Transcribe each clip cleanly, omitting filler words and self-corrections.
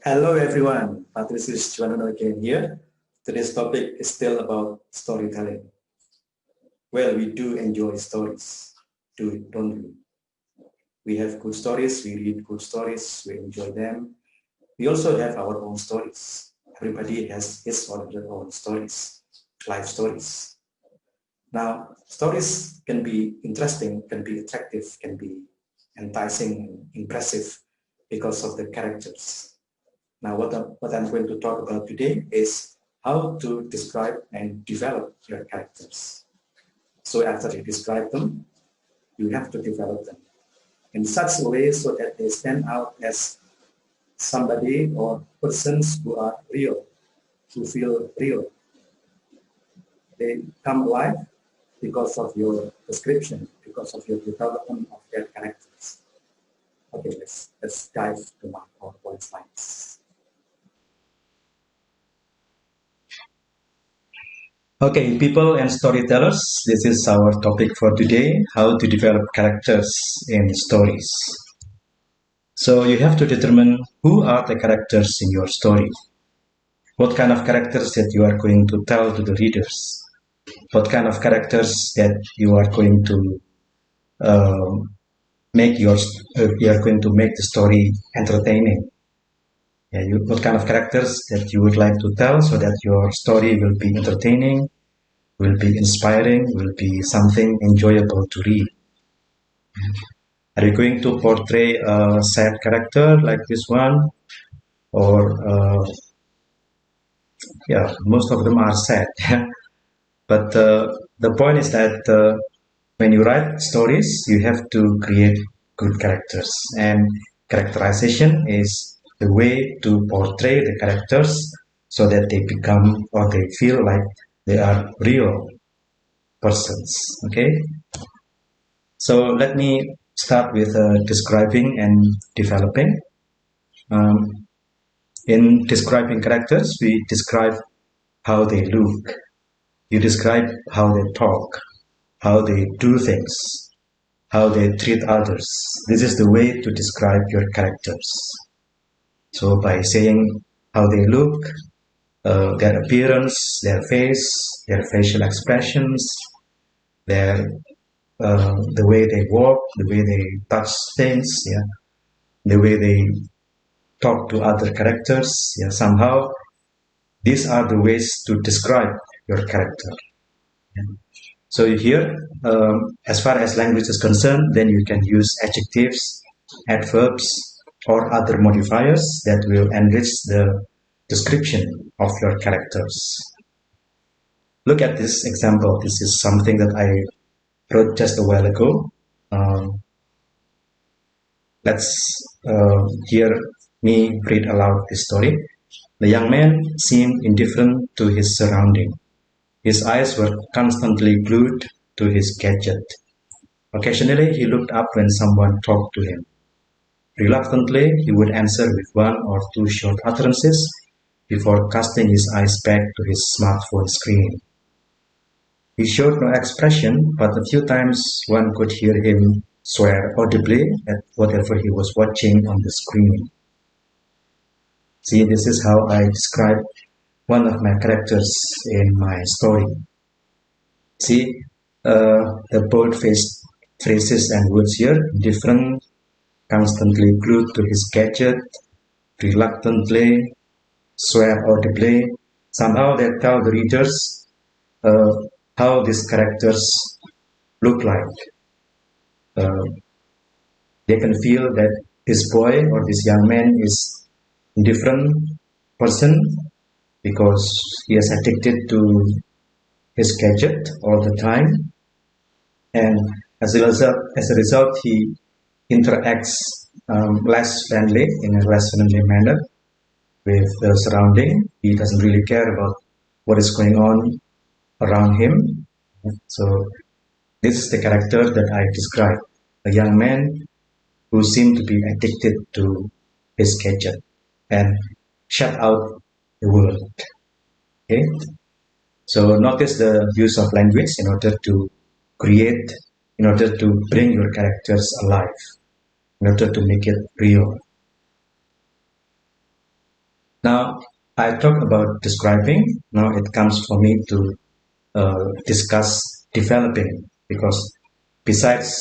Hello everyone, this is Juanano again here. Today's topic is still about storytelling. Well, we do enjoy stories, don't we? We have good stories, we read good stories, we enjoy them. We also have our own stories. Everybody has his or her own stories, life stories. Now, stories can be interesting, can be attractive, can be enticing, impressive because of the characters. Now, what I'm going to talk about today is how to describe and develop your characters. So after you describe them, you have to develop them in such a way so that they stand out as somebody or persons who are real, who feel real. They come alive because of your description, because of your development of their characters. Okay, let's dive to my PowerPoint slides. Okay, people and storytellers, this is our topic for today, how to develop characters in stories. So you have to determine who are the characters in your story. What kind of characters that you are going to tell to the readers? What kind of characters that you are going to you are going to make the story entertaining? What kind of characters that you would like to tell so that your story will be entertaining, will be inspiring, will be something enjoyable to read. Are you going to portray a sad character like this one? Or, yeah, most of them are sad. But the point is that when you write stories, you have to create good characters. And characterization is the way to portray the characters so that they become or they feel like they are real persons. Okay? So let me start with describing and developing. Um, in describing characters, we describe how they look. You describe how they talk, how they do things, how they treat others. This is the way to describe your characters. So by saying how they look, their appearance, their face, their facial expressions, their the way they walk, the way they touch things, yeah, the way they talk to other characters, yeah, somehow these are the ways to describe your character. Yeah. So here, as far as language is concerned, then you can use adjectives, adverbs, or other modifiers that will enrich the description of your characters. Look at this example. This is something that I wrote just a while ago. Let's hear me read aloud this story. The young man seemed indifferent to his surrounding. His eyes were constantly glued to his gadget. Occasionally, he looked up when someone talked to him. Reluctantly, he would answer with one or two short utterances before casting his eyes back to his smartphone screen. He showed no expression, but a few times one could hear him swear audibly at whatever he was watching on the screen. See, this is how I describe one of my characters in my story. See, the bold-faced phrases and words here, different, constantly glued to his gadget, reluctantly, swear audibly. Somehow they tell the readers uh, how these characters look like. They can feel that this boy or this young man is a different person because he is addicted to his gadget all the time, and as a result he interacts less friendly in a less friendly manner with the surrounding. He doesn't really care about what is going on around him. So this is the character that I described: a young man who seemed to be addicted to his gadget and shut out the world. Okay, so notice the use of language in order to create, in order to bring your characters alive, in order to make it real. Now, I talk about describing. Now it comes for me to discuss developing, because besides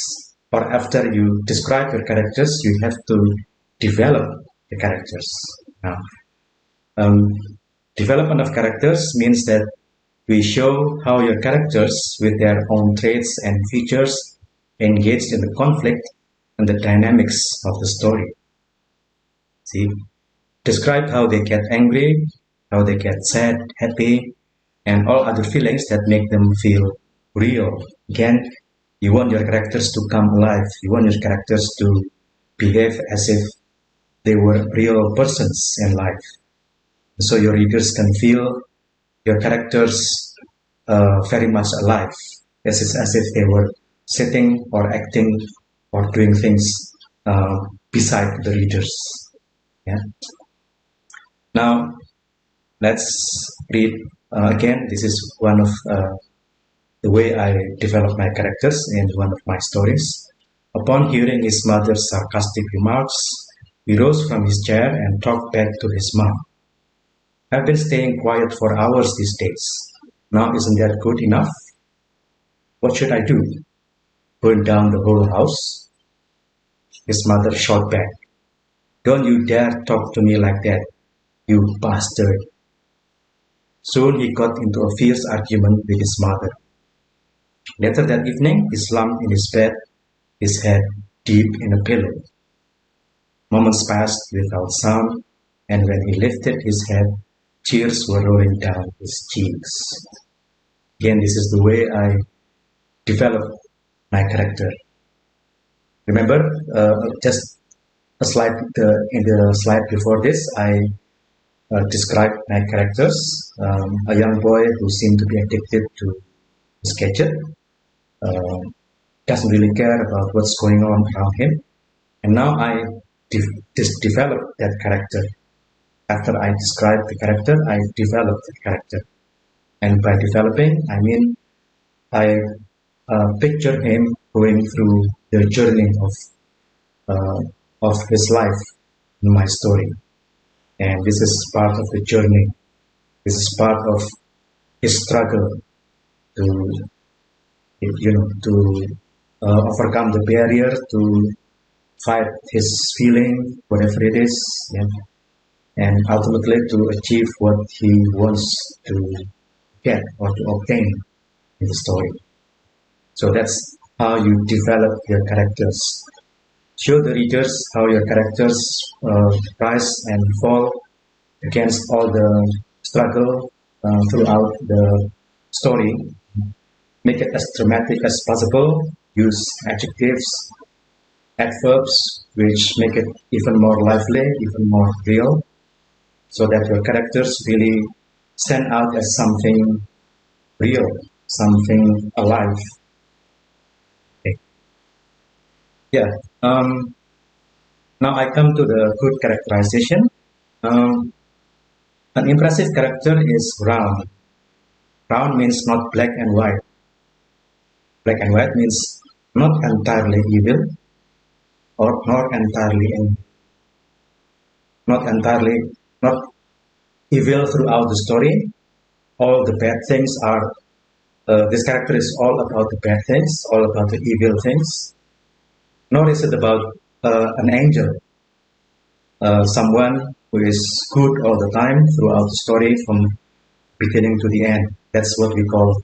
or after you describe your characters, you have to develop the characters. Now, um, development of characters means that we show how your characters, with their own traits and features, engaged in the conflict and the dynamics of the story. See, describe how they get angry, how they get sad, happy, and all other feelings that make them feel real. Again, you want your characters to come alive. You want your characters to behave as if they were real persons in life. So your readers can feel your characters very much alive, as if they were sitting or acting or doing things uh, beside the readers. Yeah. Now let's read again. This is one of the way I develop my characters in one of my stories. Upon hearing his mother's sarcastic remarks, he rose from his chair and talked back to his mom. I've been staying quiet for hours these days. Now isn't that good enough? What should I do? Burn down the whole house? His mother shot back. Don't you dare talk to me like that, you bastard. Soon he got into a fierce argument with his mother. Later that evening, he slumped in his bed, his head deep in a pillow. Moments passed without sound, and when he lifted his head, tears were rolling down his cheeks. Again, this is the way I develop my character. Remember, just a slide in the slide before this, I described my characters. A young boy who seemed to be addicted to his gadget, doesn't really care about what's going on around him. And now I develop that character. After I describe the character, I develop the character. And by developing, I mean I picture him going through the journey of his life in my story. And this is part of the journey. This is part of his struggle to, to overcome the barrier, to fight his feeling, whatever it is, yeah, and ultimately to achieve what he wants to get or to obtain in the story. So that's how you develop your characters. Show the readers how your characters rise and fall against all the struggle throughout the story. Make it as dramatic as possible. Use adjectives, adverbs, which make it even more lively, even more real, so that your characters really stand out as something real, something alive. Okay. Yeah. Now I come to the good characterization. An impressive character is round. Round means not black and white. Black and white means not entirely evil or not entirely not evil throughout the story. All the bad things are this character is all about the bad things, all about the evil things. Nor is it about an angel, someone who is good all the time throughout the story from beginning to the end. That's what we call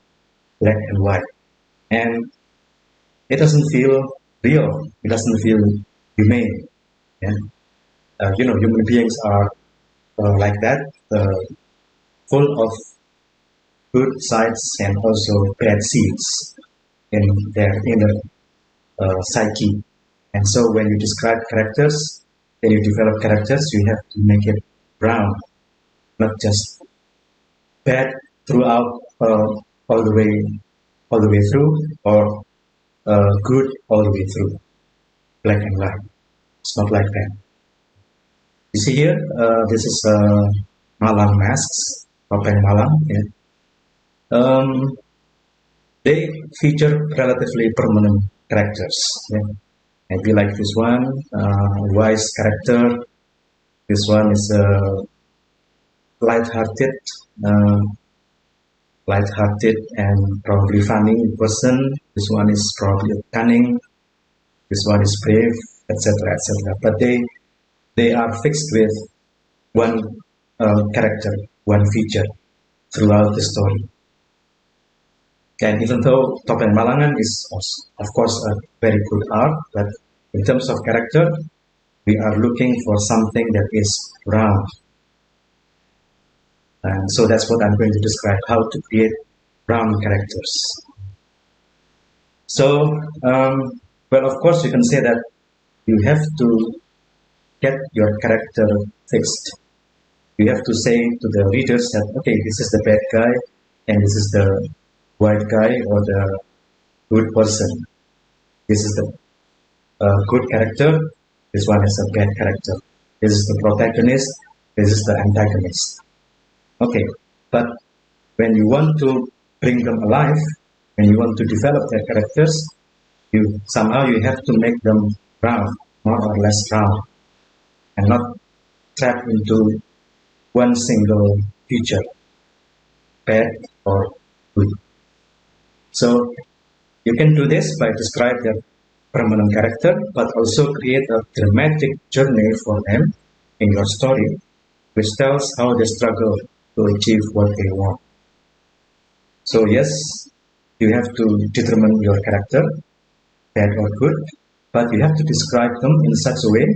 black and white. And it doesn't feel real. It doesn't feel humane. Yeah? Human beings are like that, full of good sides and also bad seeds in their inner psyche. And so when you describe characters, when you develop characters, you have to make it brown, not just bad throughout all the way through, or good all the way through, black and white. It's not like that. You see here, this is Malang masks, topeng Malang. Yeah. They feature relatively permanent characters. Yeah. Maybe like this one, wise character. This one is light-hearted, uh, light-hearted and probably funny person. This one is probably cunning. This one is brave, etc., etc. But they are fixed with one character, one feature throughout the story. And even though Topeng Malangan is, of course, a very good art, but in terms of character, we are looking for something that is round. And so that's what I'm going to describe, how to create round characters. So, well, of course, you can say that you have to get your character fixed. You have to say to the readers that, okay, this is the bad guy, and this is the white guy or the good person. This is the good character. This one is a bad character. This is the protagonist. This is the antagonist. Okay, but when you want to bring them alive, when you want to develop their characters, you somehow you have to make them round, more or less round, and not trapped into one single feature, bad or good. So you can do this by describing their permanent character, but also create a dramatic journey for them in your story, which tells how they struggle to achieve what they want. So yes, you have to determine your character, bad or good, but you have to describe them in such a way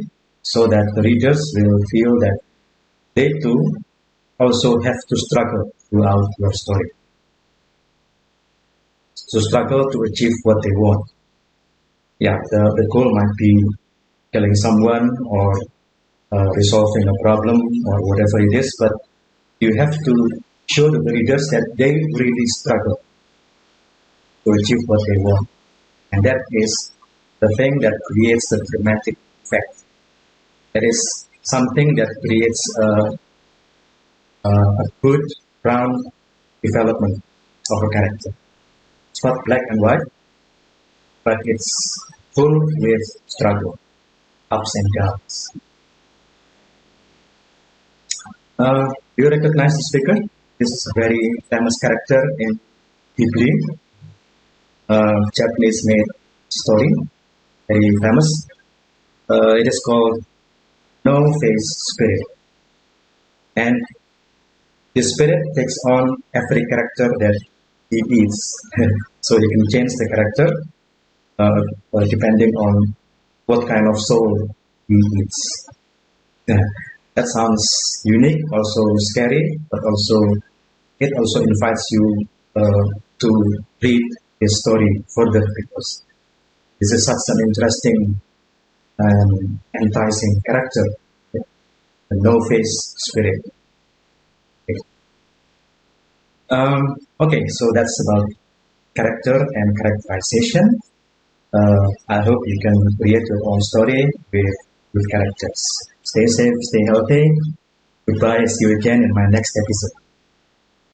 so that the readers will feel that they too also have to struggle throughout your story. To struggle to achieve what they want. Yeah, the goal might be killing someone or resolving a problem or whatever it is, but you have to show to the readers that they really struggle to achieve what they want. And that is the thing that creates the dramatic effect. That is something that creates a good, round development of a character. It's not black and white, but it's full with struggle, ups and downs. Do you recognize this figure? This is a very famous character in Ghibli, Japanese-made story, very famous. It is called No Face Spirit, and the spirit takes on every character that he is. So you can change the character depending on what kind of soul he is. That sounds unique, also scary, but also it also invites you to read his story further because this is such an interesting and enticing character, the no-face spirit. Okay, so that's about character and characterization. I hope you can create your own story with characters. Stay safe, stay healthy. Goodbye. See you again in my next episode.